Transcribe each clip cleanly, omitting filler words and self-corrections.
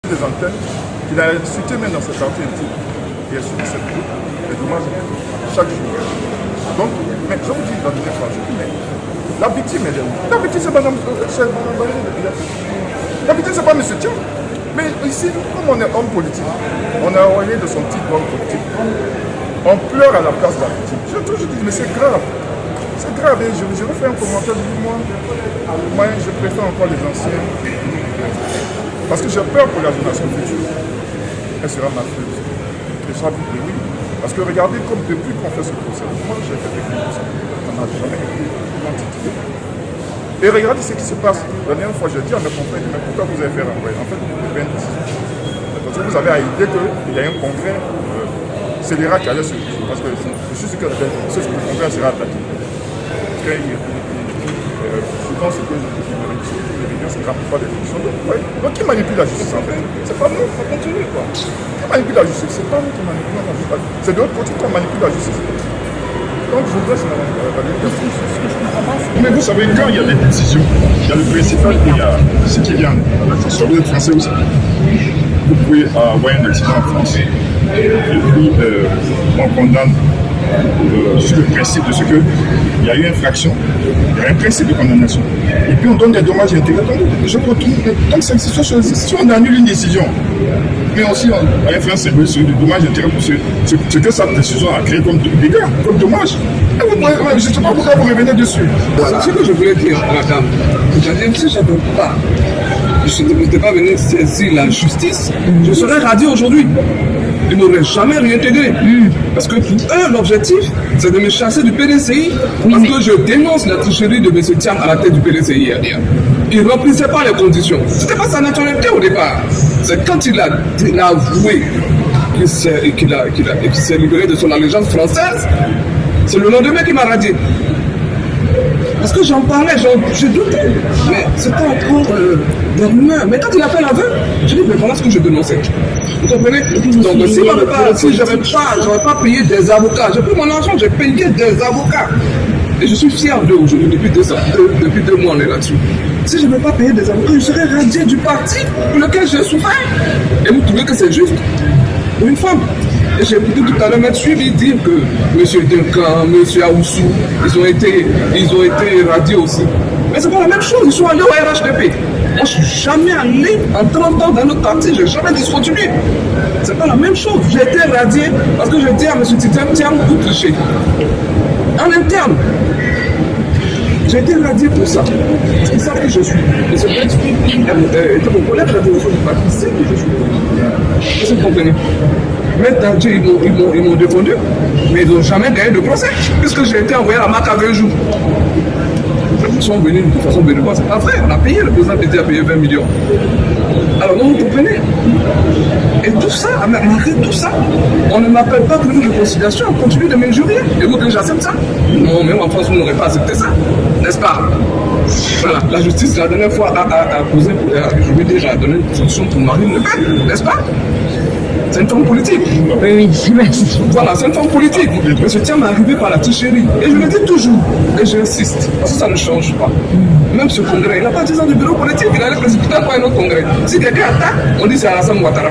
des antennes qu'il a insulté même dans cette partie intime. Il a suivi cette coupe, les dommages chaque jour. Donc, mais je vous dis dans une fois, je dis, mais la victime, elle est où? La victime, c'est Madame la victime, c'est pas M. Thiam. Mais ici, comme on est homme politique, on a envoyé de son titre homme politique. On pleure à la place de la victime. J'ai toujours dit, mais c'est grave. C'est grave. Et je vais faire un commentaire de moi. Moi, je préfère encore les anciens. Parce que j'ai peur pour la génération future. Elle sera mafieuse. Elle sera plus oui. Parce que regardez comme depuis qu'on fait ce procès, moi j'ai fait des procès. On n'a jamais été identifié. Et regardez ce qui se passe. La dernière fois, j'ai dit à mes confrères, mais pourquoi vous avez fait renvoyer? En fait, vous avez une décision. Parce que vous avez à l'idée qu'il y a un congrès scélérat qui allait se faire. Parce que je suis sûr que ce congrès sera attaqué. Je pense que les réunions ne rappellent pas des conditions. Donc qui manipule la justice en fait? C'est pas nous, il faut continuer quoi. Qui manipule la justice? C'est pas nous qui manipulons la justice. C'est de l'autre côté qu'on manipule la justice. Donc je voudrais mais vous savez, quand il y a des décisions, il y a le principal et il y a ce qui vient à la France. Vous êtes français aussi. Vous pouvez avoir un accident en France. Et puis on condamne sur le principe de ce qu'il y a eu infraction, il y a un principe de condamnation. Et puis on donne des dommages intégrés. Je retrouve. Donc si on annule une décision, mais aussi on a fait un symbole sur des dommages intégrés pour ce que cette décision a créé comme dégâts, comme dommages. Je ne sais pas pourquoi vous revenez dessus. Voilà. Ce que je voulais dire, madame, c'est-à-dire si je ne peux pas, je n'étais pas venu saisir la justice, je serais radié aujourd'hui. Ils n'auraient jamais réintégré. Parce que pour eux, l'objectif, c'est de me chasser du PDCI. Parce que je dénonce la tricherie de M. Thiam à la tête du PDCI hier. Il ne remplissait pas les conditions. Ce n'était pas sa nationalité au départ. C'est quand il a avoué qu'il s'est libéré de son allégeance française, c'est le lendemain qu'il m'a radié. Parce que j'en parlais, j'ai douté. Mais c'était encore des rumeurs. Mais quand il a fait l'aveu, j'ai dit, mais voilà ce que je dénonçais. Vous comprenez? Donc si je n'aurais pas payé des avocats, j'ai pris mon argent, j'ai payé des avocats. Et je suis fier d'eux aujourd'hui, depuis 2 mois on est là-dessus. Si je ne vais pas payer des avocats, je serais radié du parti pour lequel j'ai souffert. Et vous trouvez que c'est juste pour une femme? Et j'ai écouté tout à l'heure m'être suivi dire que M. Duncan, M. Aoussou, ils ont été radiés aussi. Mais c'est pas la même chose, ils sont allés au RHDP. Moi, je ne suis jamais allé en 30 ans dans notre parti, je n'ai jamais discontinué. C'est pas la même chose. J'ai été radié parce que j'ai dit à M. Tiam, vous trichez. En interne. J'ai été radié pour ça. Parce qu'ils savent que je suis. Et ce fait, était mon collègue de la direction du parti, c'est que je suis. Est-ce que vous comprenez? Mais ils m'ont défendu, mais ils n'ont jamais gagné de procès, puisque j'ai été envoyé à la marque à 20 jours. Ils sont venus de toute façon bénévole, c'est pas vrai, on a payé, le président était à payer 20 millions. Alors non, vous comprenez? Et tout ça, malgré tout ça, on ne m'appelle pas pour une réconciliation, on continue de m'injurier. Et vous que j'accepte ça? Non, même en France, vous n'aurez pas accepté ça, n'est-ce pas? Voilà, la justice, la dernière fois, a posé, je veux dire, a donné une solution pour Marine Le Pen, n'est-ce pas? C'est une forme politique. Oui, voilà, c'est une forme politique. M. Thiam est arrivé par la tricherie. Et je le dis toujours, et j'insiste, parce que ça ne change pas. Même ce congrès, il n'a pas 10 ans de bureau politique, il allait précipiter à un autre congrès. Si quelqu'un attaque, on dit c'est Alassane Ouattara.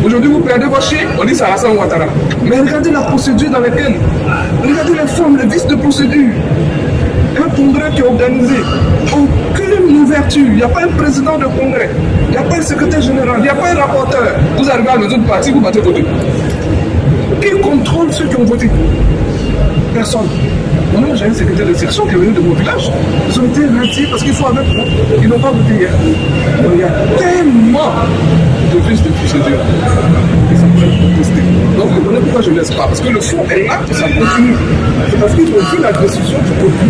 Aujourd'hui, vous perdez vos chiens, on dit c'est Alassane Ouattara. Mais regardez la procédure dans laquelle, regardez les formes, les vices de procédure. Un congrès qui est organisé, aucune ouverture, il n'y a pas un président de congrès, il n'y a pas un secrétaire général, il n'y a pas un rapporteur. Vous arrivez à la maison du parti, vous battez voter. Qui contrôle ceux qui ont voté? Personne. Moi, j'ai un secrétaire de section qui est venu de mon village. Ils ont été radiés parce qu'il faut avec moi. Ils n'ont pas voté hier. Donc, il y a tellement de vices de procédure. Et ça peut être contesté. Donc, vous comprenez pourquoi je ne laisse pas? Parce que le fond est là, ça continue. C'est parce qu'ils ont vu la décision du peuple.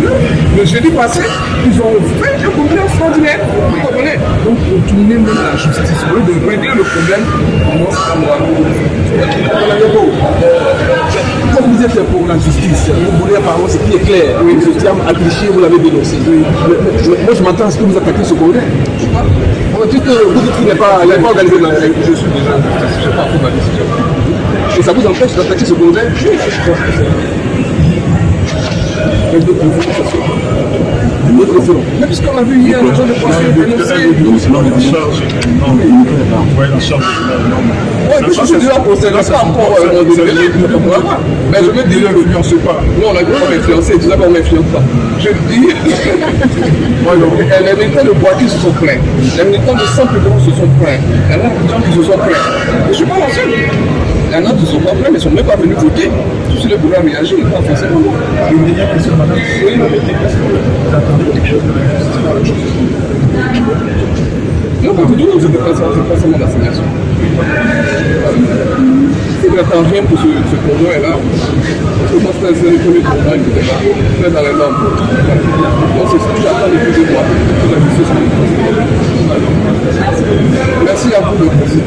Le jeudi passé, ils ont fait un congrès extraordinaire. Vous comprenez? Donc, retournez même à la justice. Au lieu de régler le problème, moi, c'est pas moi. Comme vous êtes pour la justice, vous voulez apparemment ce qui est clair. Oui, M. Thiam a triché, vous l'avez dénoncé. Oui. Moi, je m'attends à ce que vous attaquez ce congrès. Vous dites qu'il n'est pas organisé. Je suis déjà en justice, je n'ai pas pris ma décision. Et ça vous empêche d'attaquer ce congrès? Oui, Quel d'autre Notre référent. Mais puisqu'on a vu hier, les gens de procès dénoncer. Oui, mais je suis déjà procès, là, pas encore mais je me dis, ne l'influence pas. Non, on a pas influencé, c'est ça qu'on m'influence pas. Je dis, les militants de Boaké se sont plaints. Les militants de Saint-Pédron se sont plaints. Il y en a des gens qui se sont plaints. Je ne suis pas la seule. Il y en a qui ne sont pas plaints, mais ils ne sont même pas venus voter. Tout sur le programme réagir, ils ne pas forcément. Une dernière question, madame. Oui, est-ce que vous attendez quelque chose de la justice par la justice? Non, pas du tout, c'est pas seulement l'assignation. Je n'attends rien pour ce convoi-là. Parce que moi, c'est le premier convoi qui était là, très dans les normes. Donc, c'est ce que j'attends depuis 2 mois. Que la justice me fasse. Merci à vous de poser.